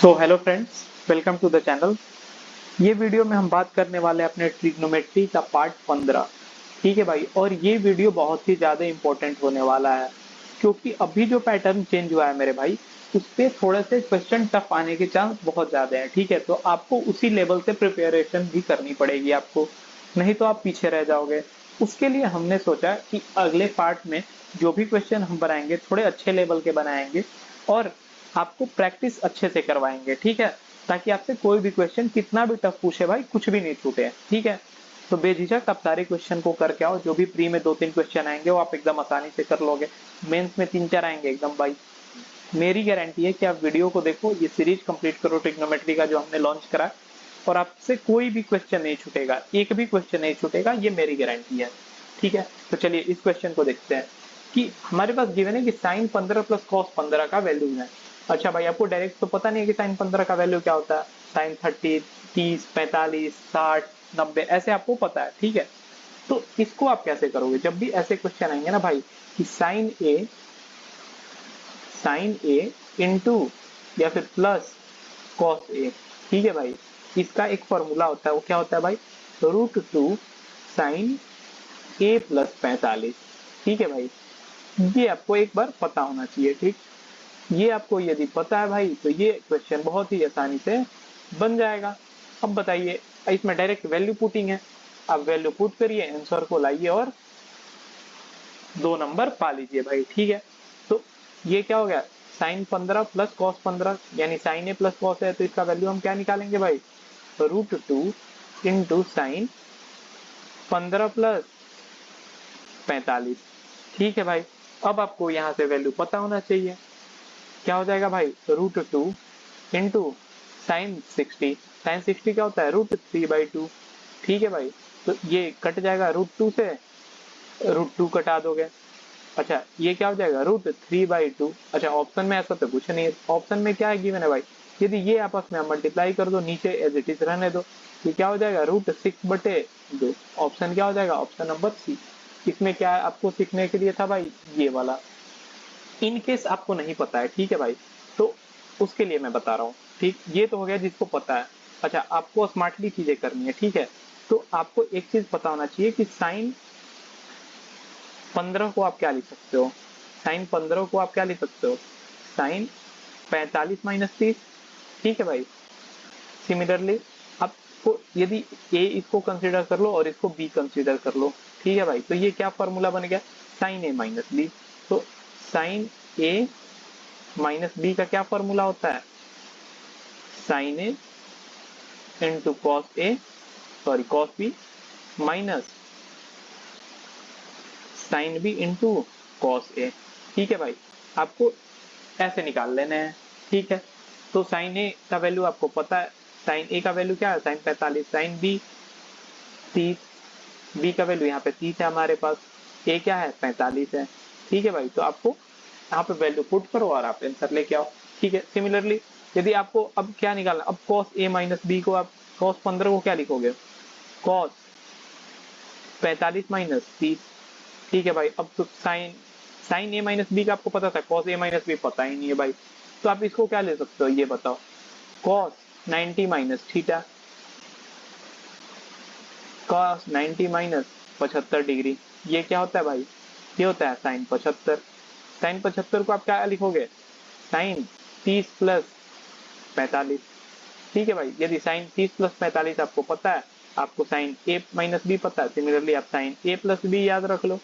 So hello friends, welcome to the channel. ये video में हम बात करने वाले हैं अपने ट्रिग्नोमेट्री का पार्ट 15। ठीक है भाई, और ये वीडियो बहुत ही ज़्यादा इंपॉर्टेंट होने वाला है क्योंकि अभी जो पैटर्न चेंज हुआ है मेरे भाई, उस पर थोड़े से क्वेश्चन टफ आने के चांस बहुत ज़्यादा हैं। ठीक है, तो आपको उसी लेवल से प्रिपरेशन भी करनी पड़ेगी आपको, नहीं तो आप पीछे रह जाओगे। उसके लिए हमने सोचा कि अगले पार्ट में जो भी क्वेश्चन हम बनाएंगे थोड़े अच्छे लेवल के बनाएंगे और आपको प्रैक्टिस अच्छे से करवाएंगे। ठीक है, ताकि आपसे कोई भी क्वेश्चन कितना भी टफ पूछे भाई, कुछ भी नहीं छूटे। ठीक है, तो बेझिझक आप सारे क्वेश्चन को करके आओ। जो भी प्री में 2-3 क्वेश्चन आएंगे वो आप एकदम आसानी से कर लोगे। मेंस में 3-4 आएंगे एकदम भाई। मेरी गारंटी है कि आप वीडियो को देखो, ये सीरीज कंप्लीट करो ट्रिग्नोमेट्री का जो हमने लॉन्च करा, और आपसे कोई भी क्वेश्चन नहीं छूटेगा, एक भी क्वेश्चन नहीं छूटेगा, ये मेरी गारंटी है। ठीक है, तो चलिए इस क्वेश्चन को देखते हैं कि हमारे पास गिवन है कि साइन 15 प्लस कॉस 15 का वैल्यू है। अच्छा भाई, आपको डायरेक्ट तो पता नहीं है कि साइन 15 का वैल्यू क्या होता है। साइन 30, 30, 45, 60, 90 ऐसे आपको पता है। ठीक है, तो इसको आप कैसे करोगे जब भी ऐसे क्वेश्चन आएंगे ना भाई, कि साइन ए इंटू या फिर प्लस कॉस ए। ठीक है भाई, इसका एक फॉर्मूला होता है, वो क्या होता है भाई, √2 साइन ए प्लस 45। ठीक है भाई, ये आपको एक बार पता होना चाहिए। ठीक, ये आपको यदि पता है भाई तो ये क्वेश्चन बहुत ही आसानी से बन जाएगा। अब बताइए, इसमें डायरेक्ट वैल्यू पुटिंग है, आप वैल्यू पुट करिए, आंसर को लाइए और 2 नंबर पा लीजिए भाई। ठीक है, तो ये क्या हो गया, साइन 15 प्लस कॉस 15, यानी साइन ए प्लस कॉस है, तो इसका वैल्यू हम क्या निकालेंगे भाई, √2 इंटू साइन 15 प्लस 45। ठीक है भाई, अब आपको यहाँ से वैल्यू पता होना चाहिए, क्या हो जाएगा भाई, √2 इंटू साइन 60। साइन 60 क्या होता है, √3/2। ठीक है भाई, तो ये कट जाएगा √2 से, √2 कटा दोगे। अच्छा, ये क्या हो जाएगा, √3/2। अच्छा, ऑप्शन में ऐसा तो कुछ नहीं है, ऑप्शन में क्या है गिवन है भाई, यदि ये आपस में मल्टीप्लाई कर दो, नीचे एज इट इज रहने दो, ये क्या हो जाएगा, √6/2। ऑप्शन क्या हो जाएगा, ऑप्शन नंबर सी। इसमें क्या है, आपको सीखने के लिए था भाई ये वाला, इन केस आपको नहीं पता है। ठीक है भाई, तो उसके लिए मैं बता रहा हूँ। ठीक, ये तो हो गया जिसको पता है। अच्छा, आपको स्मार्टली चीजें करनी है। ठीक है, तो आपको एक चीज पता होना चाहिए कि साइन 15 को आप क्या लिख सकते हो, साइन 15 को आप क्या लिख सकते हो, साइन 45 माइनस 30। ठीक है भाई, सिमिलरली आपको यदि ए इसको कंसिडर कर लो और इसको बी कंसिडर कर लो। ठीक है भाई, तो ये क्या फॉर्मूला बन गया, साइन ए माइनस बी। तो साइन ए माइनस बी का क्या फॉर्मूला होता है, sine A into cos A, sorry cos B, minus sine B into cos A. ठीक है भाई, आपको ऐसे निकाल लेने हैं। ठीक है, तो साइन ए का वैल्यू आपको पता है, साइन ए का वैल्यू क्या है, साइन 45, साइन बी 30, बी का वैल्यू यहाँ पे 30 है हमारे पास, ए क्या है 45 है। ठीक है भाई, तो आपको यहाँ पे वैल्यू पुट करो और आप आंसर लेके आओ। ठीक है, सिमिलरली यदि आपको अब क्या निकालना, अब कॉस ए माइनस बी को आप कॉस 15 को क्या लिखोगे, कॉस 45 माइनस 30। ठीक है भाई, अब तो sign sign A minus B का आपको पता था, कॉस ए माइनस बी पता ही नहीं है भाई, तो आप इसको क्या ले सकते हो ये बताओ, cos 90 minus theta, cos 90 minus 75 degree. ये क्या होता है भाई, ये होता है साइन 75। साइन 75 को आप क्या लिखोगे, साइन 30 प्लस 45। ठीक है भाई, यदि साइन 30 प्लस 45 आपको पता है, आपको साइन ए माइनस बी पता है, सिमिलरली आप साइन ए प्लस बी याद रख लो।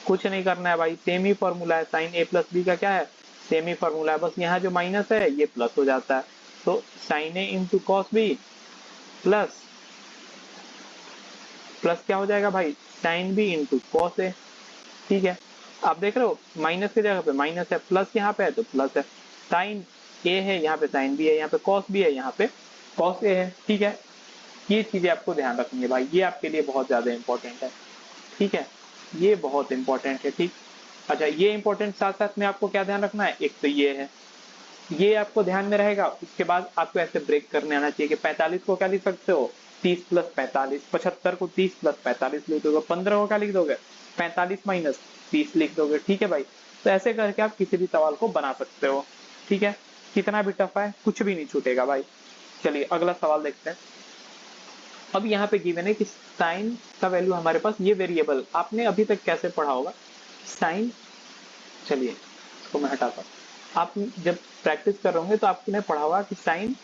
कुछ नहीं करना है भाई, सेम ही फॉर्मूला है, साइन ए प्लस बी का क्या है, सेम ही फॉर्मूला है, बस यहाँ जो माइनस है ये प्लस हो जाता है। तो sine A into cos B plus plus क्या हो जाएगा भाई, sine B into cos A. ठीक है, आप देख रहे हो माइनस की जगह पे माइनस है, प्लस यहाँ पे है तो प्लस है, साइन ए है यहाँ पे, साइन बी है यहाँ पे, कॉस बी है यहाँ पे, कॉस ए है। ठीक है, ये चीजें आपको ध्यान रखनी है भाई, ये आपके लिए बहुत ज्यादा इंपॉर्टेंट है। ठीक है, ये बहुत इंपॉर्टेंट है। ठीक, अच्छा, ये इंपॉर्टेंट साथ साथ में आपको क्या ध्यान रखना है, एक तो ये है, ये आपको ध्यान में रहेगा। उसके बाद आपको ऐसे ब्रेक करने आना चाहिए कि 45 को क्या लिख सकते हो, 30 प्लस 45, 75 को 30 प्लस 45 लिख दोगे, 15 को क्या लिख दोगे, 45 माइनस 30 लिख दोगे। ठीक है भाई, तो ऐसे करके आप किसी भी सवाल को बना सकते हो। ठीक है, कितना भी टफ है कुछ भी नहीं छूटेगा भाई। चलिए अगला सवाल देखते हैं। अब यहाँ पे गिवन है कि साइन का वैल्यू हमारे पास, ये वेरिएबल आपने अभी तक कैसे पढ़ा होगा, साइन, चलिए इसको मैं हटाता हूँ। आप जब प्रैक्टिस कर रहे होंगे तो आपने पढ़ा होगा कि sine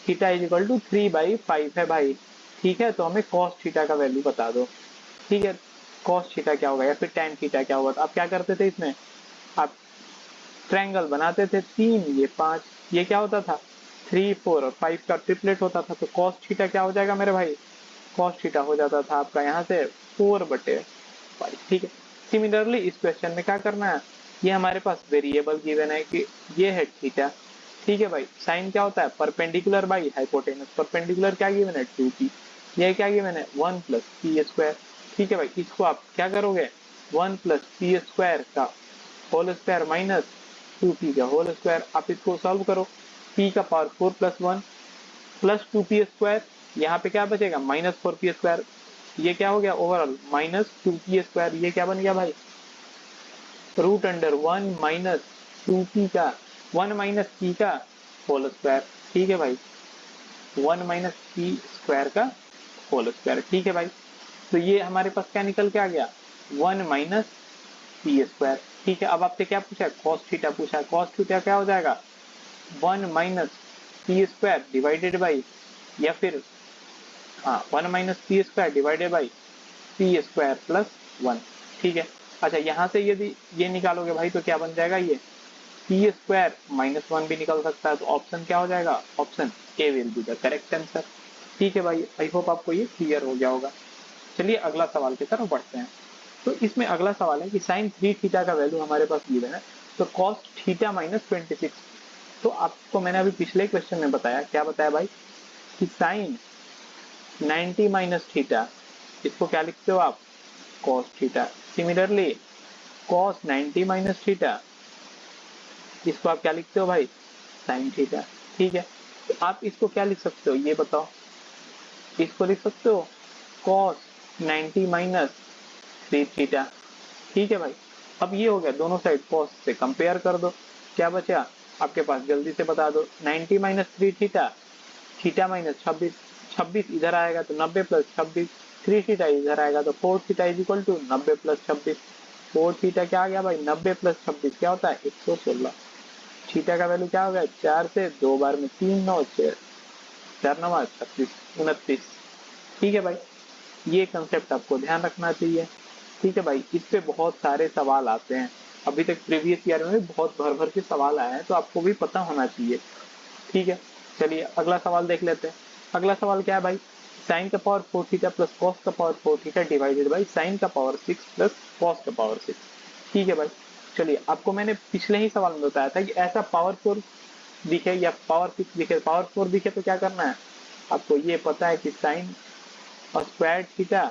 theta is equal to 3/5 है भाई। ठीक है, तो हमें कॉस थीटा का वैल्यू बता दो। ठीक है, कॉस थीटा क्या होगा या फिर टैन थीटा क्या होगा। तो आप क्या करते थे, इसमें आप ट्रायंगल बनाते थे, 3 ये 5, ये क्या होता था 3 4 और 5 का ट्रिपलेट होता था। तो कॉस थीटा क्या हो जाएगा मेरे भाई, कॉस थीटा हो जाता था आपका यहाँ से 4/5। ठीक है, सिमिलरली इस क्वेश्चन में क्या करना है, ये हमारे पास वेरिएबल गिवन है कि ये है थीटा। ठीक है भाई, साइन क्या होता है परपेंडिकुलर बाई हाइपोटेनस, परपेंडिकुलर क्या गिवन है 2p, ये क्या गिवन है 1 + p²। ठीक है भाई, इसको आप क्या करोगे 1 + p² का होल स्क्वायर माइनस 2p का होल स्क्वायर, आप इसको सॉल्व करो, p का पावर 4 + 1 प्लस 2p², यहाँ पे क्या बचेगा -4p², ये क्या हो गया ओवरऑल -2p², ये क्या बन गया भाई √1 - 2p का 1 - p का होल स्क्वायर। ठीक है भाई, 1 - p² का होल स्क्वायर। ठीक है भाई, तो ये हमारे पास क्या निकल के आ गया 1 - p²। ठीक है, अब आपसे क्या पूछा है cos थीटा पूछा है, cos थीटा क्या हो जाएगा 1 - p² डिवाइडेड बाई, या फिर हाँ 1 - p² डिवाइडेड बाई p² + 1। ठीक है, अच्छा यहाँ से यदि ये निकालोगे भाई तो क्या बन जाएगा, ये p² -1 भी निकल सकता है। तो ऑप्शन क्या हो जाएगा, option A will be the correct answer. ठीक है भाई, आई होप आपको ये क्लियर हो गया होगा। चलिए अगला सवाल की तरफ बढ़ते हैं। तो इसमें अगला सवाल है कि साइन 3 थीटा का वैल्यू हमारे पास गिवन है, तो कॉस थीटा -26। तो आपको मैंने अभी पिछले क्वेश्चन में बताया, क्या बताया भाई कि साइन 90 - थीटा, इसको क्या लिखते हो आप cos theta. Similarly cos 90 - theta, इसको आप क्या लिखते हो भाई sin थीटा। ठीक है, तो आप इसको क्या लिख सकते हो ये बताओ, इसको लिख सकते हो cos 90 - 3 थीटा। ठीक है भाई, अब ये हो गया, दोनों साइड cos से कंपेयर कर दो, क्या बचा आपके पास जल्दी से बता दो, 90 - 3 थीटा, थीटा -26, 26 इधर आएगा तो 90 + 26, 3 थीटा इधर आएगा तो 4 theta is equal to 90 + 26। 4 theta क्या आ गया भाई 90 + 26 क्या होता है 116। थीटा का वैल्यू क्या हो गया 4 से 2 बार में 3 9 6 4 9 36 29। ठीक है भाई, ये कंसेप्ट आपको ध्यान रखना चाहिए। ठीक है भाई, इस पे बहुत सारे सवाल आते हैं, अभी तक प्रीवियस ईयर में भी बहुत भर भर के सवाल आए हैं, तो आपको भी पता होना चाहिए। ठीक है, चलिए अगला सवाल देख लेते हैं। अगला सवाल क्या है भाई, साइन का पावर 4 थीटा प्लस कॉस का power 4 theta divided by sine का पावर 6 प्लस कॉस का पावर 6। ठीक है भाई, चलिए आपको मैंने पिछले ही सवाल में बताया था कि ऐसा पावर 4 दिखे या पावर 6 दिखे, पावर 4 दिखे तो क्या करना है, आपको ये पता है कि साइन और square theta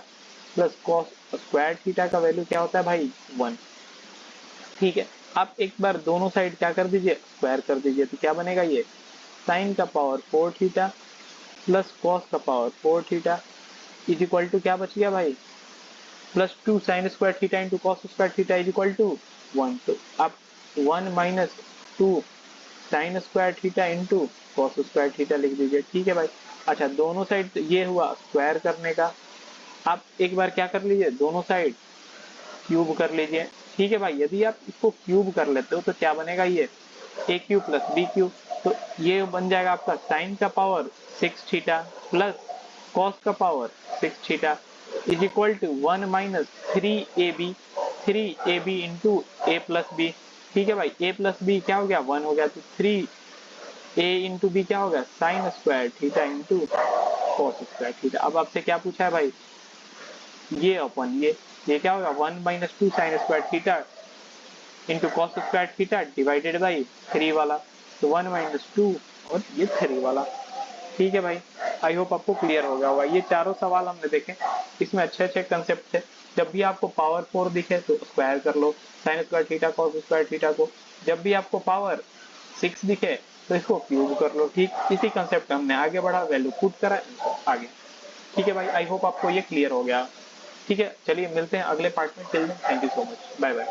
plus cos square theta का वैल्यू क्या होता है भाई 1। ठीक है, आप एक बार दोनों साइड क्या कर दीजिए स्क्वायर कर दीजिए, तो क्या बनेगा ये साइन का पावर 4 थीटा प्लस कॉस का power 4 theta is equal to क्या बच गया भाई प्लस 2 sine square theta into cos square theta is equal to 1। तो आप 1 - 2 sine square theta into cos square theta लिख दीजिए। ठीक है भाई, अच्छा दोनों साइड ये हुआ स्क्वायर करने का, आप एक बार क्या कर लीजिए दोनों साइड क्यूब कर लीजिए। ठीक है भाई, यदि आप इसको क्यूब कर लेते हो तो क्या बनेगा ये a³ + b³, तो ये बन जाएगा आपका साइन का पावर 6 थीटा प्लस कॉस का power 6 theta is equal to 1 - 3ab into a + b। ठीक है भाई, a + b क्या हो गया 1 हो गया, तो 3a इंटू b क्या होगा sign square theta into cos square theta. अब आपसे क्या पूछा है भाई ये अपन ये क्या होगा 1 - 2 sine square theta into cos square theta divided by 3 वाला, तो 1 - 2 और ये 3 वाला। ठीक है भाई, आई होप आपको क्लियर हो गया होगा। ये चारों सवाल हमने देखे, इसमें अच्छे अच्छे कंसेप्ट थे। जब भी आपको पावर 4 दिखे तो स्क्वायर कर लो sine square theta cos square theta को, जब भी आपको पावर 6 दिखे तो इसको क्यूब कर लो। ठीक इसी कंसेप्ट हमने आगे बढ़ा, वैल्यू पुट करा आगे। ठीक है भाई, आई होप आपको ये क्लियर हो गया। ठीक है, चलिए मिलते हैं अगले पार्ट में, till then thank you so much, bye bye.